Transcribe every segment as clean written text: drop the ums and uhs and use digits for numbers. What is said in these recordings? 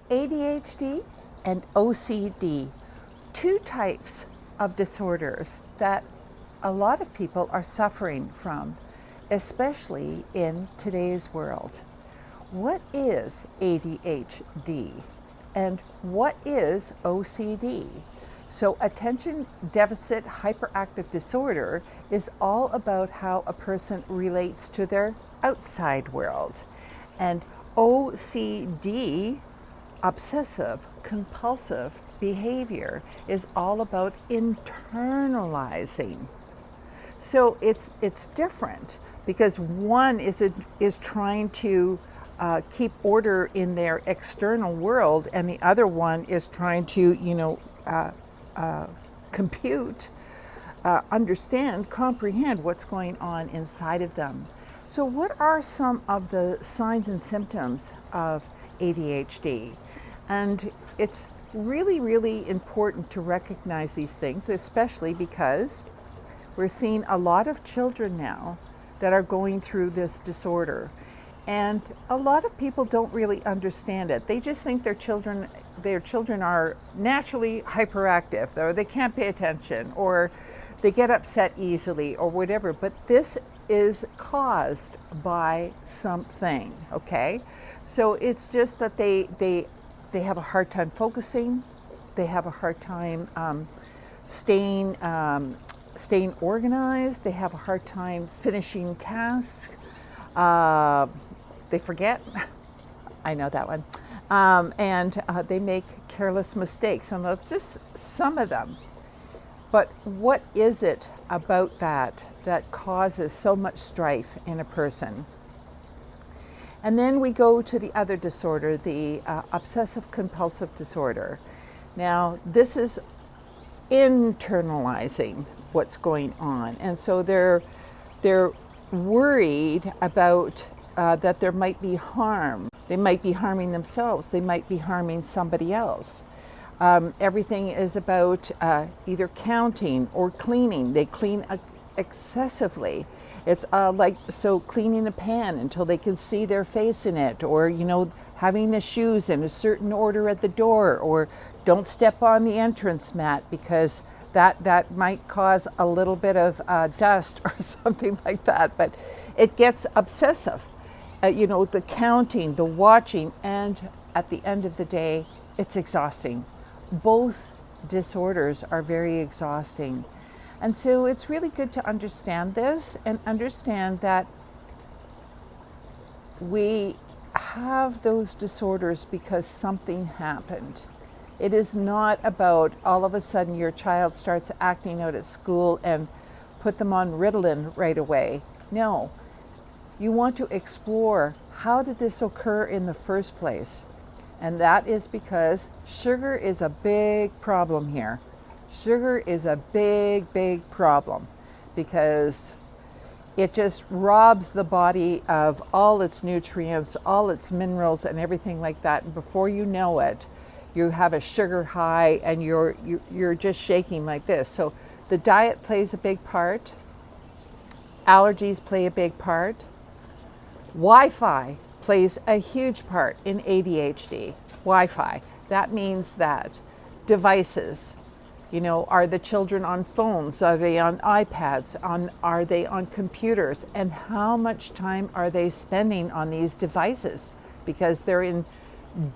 ADHD and OCD, two types of disorders that a lot of people are suffering from, especially in today's world. What is ADHD and what is OCD? So attention deficit hyperactive disorder is all about how a person relates to their outside world. And OCD, obsessive compulsive behavior, is all about internalizing. So it's different because one is trying to keep order in their external world, and the other one is trying to compute, understand, comprehend what's going on inside of them. So what are some of the signs and symptoms of ADHD? And it's really, really important to recognize these things, especially because we're seeing a lot of children now that are going through this disorder. And a lot of people don't really understand it. They just think their children are naturally hyperactive, or they can't pay attention, or they get upset easily, or whatever. But this is caused by something, okay? So it's just that they have a hard time focusing. They have a hard time staying organized. They have a hard time finishing tasks. They forget. I know that one. And they make careless mistakes. And that's just some of them. But what is it about that causes so much strife in a person? And then we go to the other disorder, the obsessive compulsive disorder. Now, this is internalizing what's going on. And so they're worried about that there might be harm. They might be harming themselves. They might be harming somebody else. Everything is about either counting or cleaning. They clean excessively. It's so cleaning a pan until they can see their face in it, or having the shoes in a certain order at the door, or don't step on the entrance mat because that might cause a little bit of dust or something like that. But it gets obsessive. The counting, the watching, and at the end of the day, it's exhausting. Both disorders are very exhausting. And so it's really good to understand this and understand that we have those disorders because something happened. It is not about all of a sudden your child starts acting out at school and put them on Ritalin right away. No. You want to explore, how did this occur in the first place? And that is because sugar is a big problem here. Sugar is a big, big problem because it just robs the body of all its nutrients, all its minerals and everything like that. And before you know it, you have a sugar high and you're just shaking like this. So the diet plays a big part. Allergies play a big part. Wi-Fi plays a huge part in ADHD. Wi-Fi. That means that devices, are the children on phones? Are they on iPads? Are they on computers? And how much time are they spending on these devices? Because they're in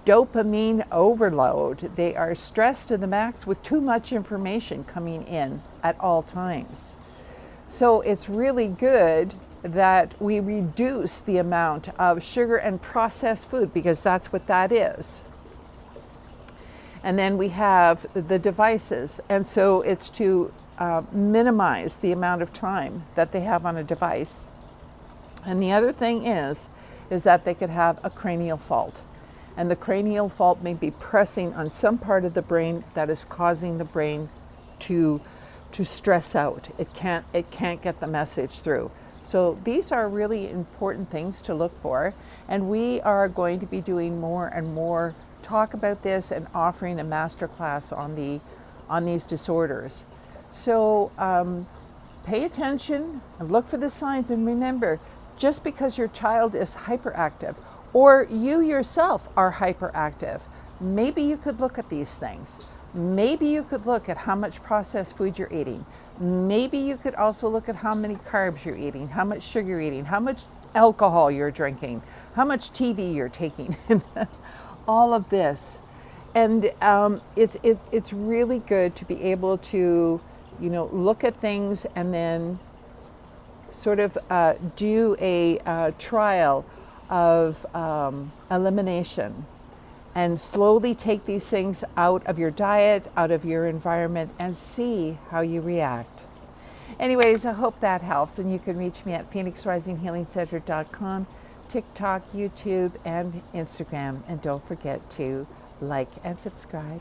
dopamine overload. They are stressed to the max with too much information coming in at all times. So it's really good that we reduce the amount of sugar and processed food, because that's what that is. And then we have the devices. And so it's to minimize the amount of time that they have on a device. And the other thing is that they could have a cranial fault. And the cranial fault may be pressing on some part of the brain that is causing the brain to stress out. It can't get the message through. So these are really important things to look for, and we are going to be doing more and more talk about this and offering a masterclass on these disorders. So pay attention and look for the signs, and remember, just because your child is hyperactive or you yourself are hyperactive maybe you could look at these things. Maybe you could look at how much processed food you're eating. Maybe you could also look at how many carbs you're eating, how much sugar you're eating, how much alcohol you're drinking, how much TV you're taking, all of this. And it's really good to be able to, look at things and then sort of do a trial of elimination and slowly take these things out of your diet, out of your environment, and see how you react. Anyways, I hope that helps, and you can reach me at phoenixrisinghealingcenter.com, TikTok, YouTube, and Instagram. And don't forget to like and subscribe.